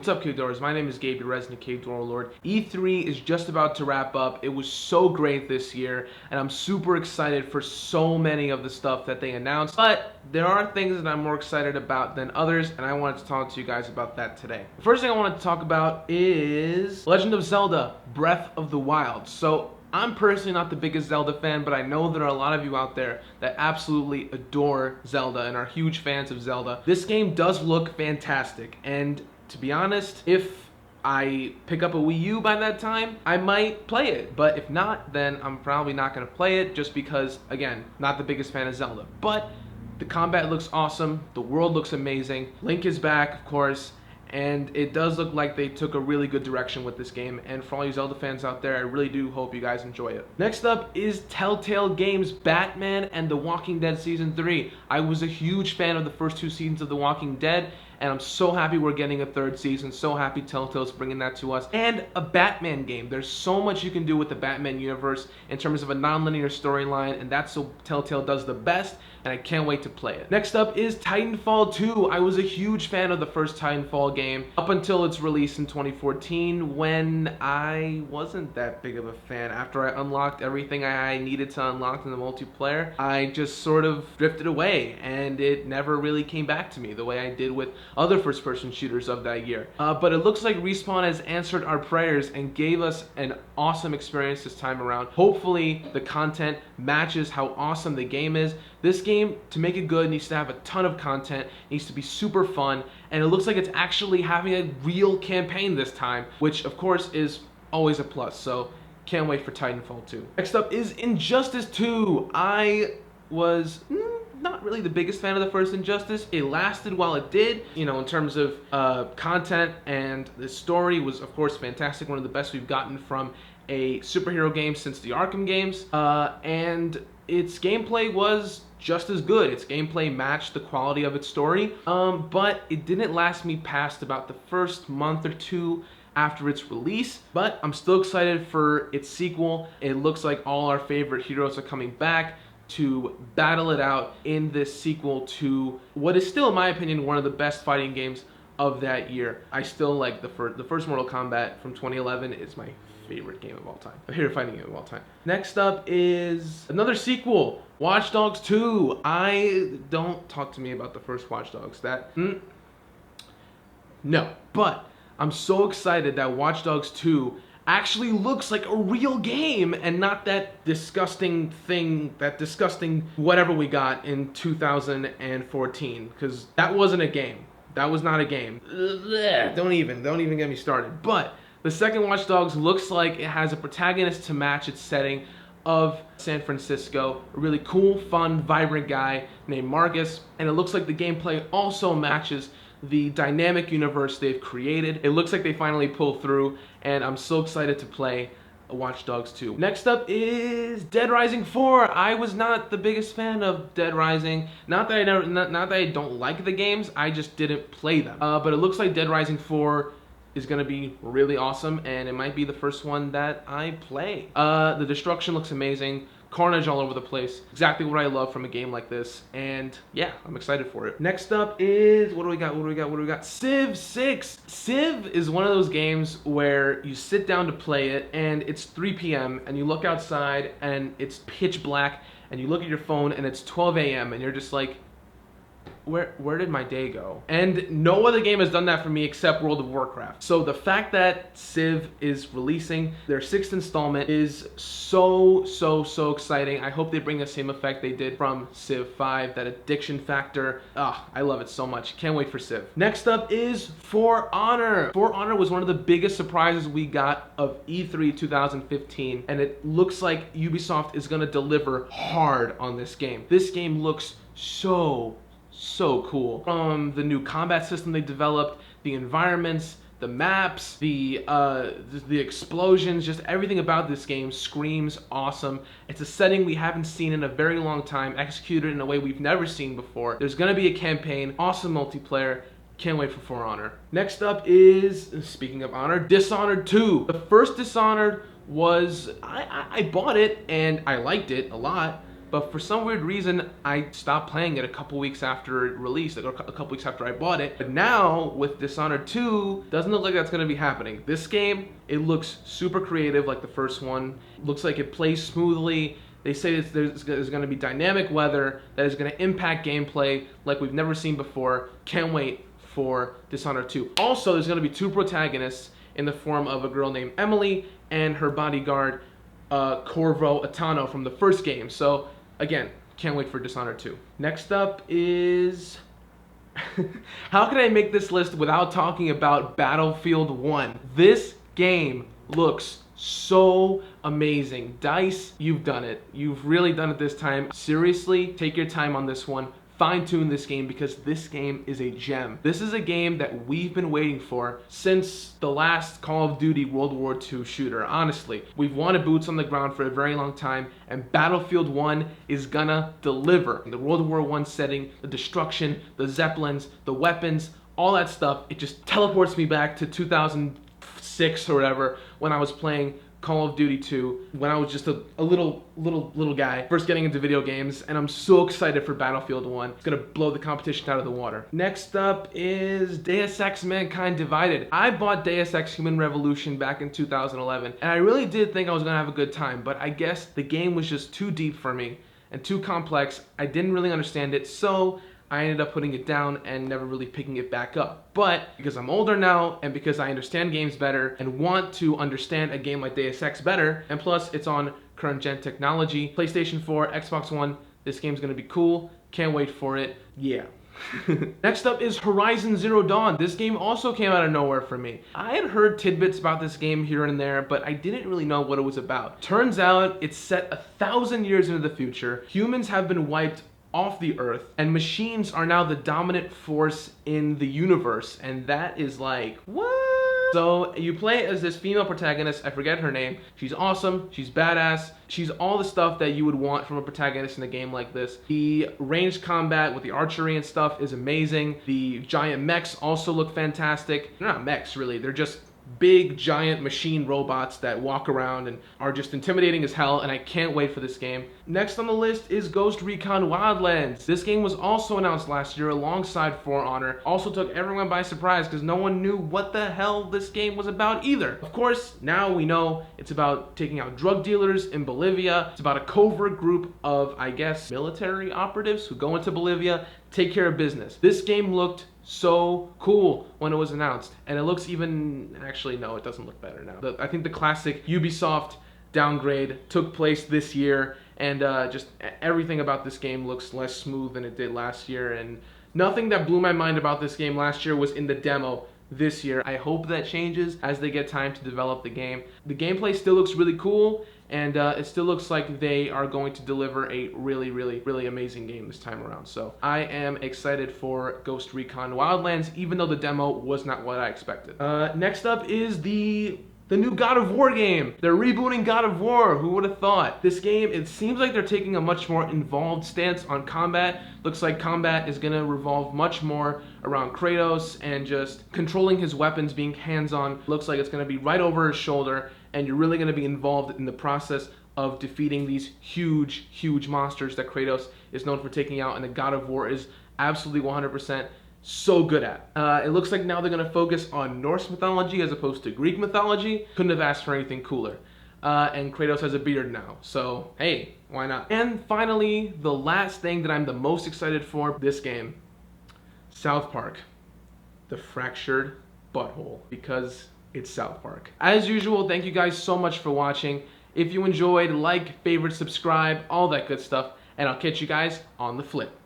What's up, Cave Dwellers? My name is Gabe, your resident Cave Dweller Lord. E3 is just about to wrap up. It was so great this year, and I'm super excited for so many of the stuff that they announced. But there are things that I'm more excited about than others, and I wanted to talk to you guys about that today. The first thing I wanted to talk about is Legend of Zelda: Breath of the Wild. So I'm personally not the biggest Zelda fan, but I know there are a lot of you out there that absolutely adore Zelda and are huge fans of Zelda. This game does look fantastic, and to be honest, if I pick up a Wii U by that time, I might play it. But if not, then I'm probably not going to play it just because, again, not the biggest fan of Zelda. But the combat looks awesome, the world looks amazing, Link is back, of course, and it does look like they took a really good direction with this game. And for all you Zelda fans out there, I really do hope you guys enjoy it. Next up is Telltale Games' Batman and The Walking Dead Season 3. I was a huge fan of the first two seasons of The Walking Dead, and I'm so happy we're getting a third season, so happy Telltale's bringing that to us. And a Batman game. There's so much you can do with the Batman universe in terms of a non-linear storyline, and that's what Telltale does the best, and I can't wait to play it. Next up is Titanfall 2. I was a huge fan of the first Titanfall game up until its release in 2014, when I wasn't that big of a fan. After I unlocked everything I needed to unlock in the multiplayer, I just sort of drifted away, and it never really came back to me the way I did with other first-person shooters of that year. But it looks like Respawn has answered our prayers and gave us an awesome experience this time around. Hopefully the content matches how awesome the game is. This game, to make it good, needs to have a ton of content, needs to be super fun, and it looks like it's actually having a real campaign this time, which of course is always a plus, so can't wait for Titanfall 2. Next up is Injustice 2. I was not really the biggest fan of the first Injustice. It lasted while it did, you know, in terms of content, and the story was of course fantastic, one of the best we've gotten from a superhero game since the Arkham games, and its gameplay was just as good. Its gameplay matched the quality of its story, but it didn't last me past about the first month or two after its release. But I'm still excited for its sequel. It looks like all our favorite heroes are coming back to battle it out in this sequel to what is still, in my opinion, one of the best fighting games of that year. I still like the first Mortal Kombat from 2011 is my favorite game of all time. A favorite fighting game of all time. Next up is another sequel, Watch Dogs 2. Don't talk to me about the first Watch Dogs. No. But I'm so excited that Watch Dogs 2 actually looks like a real game and not that disgusting thing, that disgusting whatever we got in 2014, because that wasn't a game. That was not a game. Ugh, don't even get me started. But the second Watch Dogs looks like it has a protagonist to match its setting of San Francisco, a really cool, fun, vibrant guy named Marcus, and it looks like the gameplay also matches the dynamic universe they've created. It looks like they finally pulled through, and I'm so excited to play Watch Dogs 2. Next up is Dead Rising 4. I was not the biggest fan of Dead Rising. Not that I don't like the games, I just didn't play them. But it looks like Dead Rising 4 is gonna be really awesome, and it might be the first one that I play. The destruction looks amazing. Carnage all over the place. Exactly what I love from a game like this. And yeah, I'm excited for it. Next up is, what do we got? Civ 6. Civ is one of those games where you sit down to play it and it's 3 p.m. and you look outside and it's pitch black and you look at your phone and it's 12 a.m. and you're just like, where did my day go? And no other game has done that for me except World of Warcraft. So the fact that Civ is releasing their 6th installment is so exciting. I hope they bring the same effect they did from Civ 5, that addiction factor. I love it so much. Can't wait for Civ. Next up is For Honor. For Honor was one of the biggest surprises we got of E3 2015, and it looks like Ubisoft is gonna deliver hard on this game. This game looks so cool. From the new combat system they developed, the environments, the maps, the explosions, just everything about this game screams awesome. It's a setting we haven't seen in a very long time, executed in a way we've never seen before. There's gonna be a campaign, awesome multiplayer. Can't wait for Honor. Next up is, speaking of Honor, Dishonored 2. The first Dishonored was, I bought it and I liked it a lot, but for some weird reason, I stopped playing it a couple weeks after it released, like a couple weeks after I bought it. But now, with Dishonored 2, doesn't look like that's gonna be happening. This game, it looks super creative like the first one. Looks like it plays smoothly. They say there's going to be dynamic weather that is going to impact gameplay like we've never seen before. Can't wait for Dishonored 2. Also, there's going to be two protagonists in the form of a girl named Emily and her bodyguard, Corvo Atano from the first game. So, again, can't wait for Dishonored 2. Next up is... How can I make this list without talking about Battlefield 1? This game looks so amazing. DICE, you've done it. You've really done it this time. Seriously, take your time on this one. Fine-tune this game because this game is a gem. This is a game that we've been waiting for since the last Call of Duty World War II shooter. Honestly, we've wanted boots on the ground for a very long time, and Battlefield 1 is gonna deliver. In the World War I setting, the destruction, the Zeppelins, the weapons, all that stuff, it just teleports me back to 2006 or whatever when I was playing Call of Duty 2 when I was just a little guy first getting into video games, and I'm so excited for Battlefield 1. It's gonna blow the competition out of the water. Next up is Deus Ex Mankind Divided. I bought Deus Ex Human Revolution back in 2011, and I really did think I was gonna have a good time, but I guess the game was just too deep for me and too complex. I didn't really understand it, so I ended up putting it down and never really picking it back up. But because I'm older now and because I understand games better and want to understand a game like Deus Ex better, and plus it's on current gen technology, PlayStation 4, Xbox One, this game's gonna be cool. Can't wait for it. Yeah. Next up is Horizon Zero Dawn. This game also came out of nowhere for me. I had heard tidbits about this game here and there, but I didn't really know what it was about. Turns out it's set 1,000 years into the future. Humans have been wiped off the earth, and machines are now the dominant force in the universe, and that is like, what? So you play as this female protagonist, I forget her name. She's awesome, she's badass, she's all the stuff that you would want from a protagonist in a game like this. The ranged combat with the archery and stuff is amazing. The giant mechs also look fantastic. They're not mechs really, they're just big giant machine robots that walk around and are just intimidating as hell, and I can't wait for this game. Next on the list is Ghost Recon Wildlands. This game was also announced last year alongside For Honor. Also took everyone by surprise because no one knew what the hell this game was about either. Of course, now we know it's about taking out drug dealers in Bolivia. It's about a covert group of, I guess, military operatives who go into Bolivia, take care of business. This game looked so cool when it was announced, and it looks even, actually no, it doesn't look better now. I think the classic Ubisoft downgrade took place this year, and just everything about this game looks less smooth than it did last year, and nothing that blew my mind about this game last year was in the demo this year. I hope that changes as they get time to develop the game. The gameplay still looks really cool, and it still looks like they are going to deliver a really amazing game this time around. So I am excited for Ghost Recon Wildlands, even though the demo was not what I expected. Next up is the new God of War game. They're rebooting God of War. Who would have thought? This game, it seems like they're taking a much more involved stance on combat. Looks like combat is gonna revolve much more around Kratos and just controlling his weapons, being hands-on. Looks like it's gonna be right over his shoulder, and you're really gonna be involved in the process of defeating these huge monsters that Kratos is known for taking out, and the God of War is absolutely 100% so good at. It looks like now they're gonna focus on Norse mythology as opposed to Greek mythology. Couldn't have asked for anything cooler. And Kratos has a beard now, so hey, why not? And finally, the last thing that I'm the most excited for this game, South Park, The Fractured Butthole, because it's South Park. As usual, thank you guys so much for watching. If you enjoyed, like, favorite, subscribe, all that good stuff, and I'll catch you guys on the flip.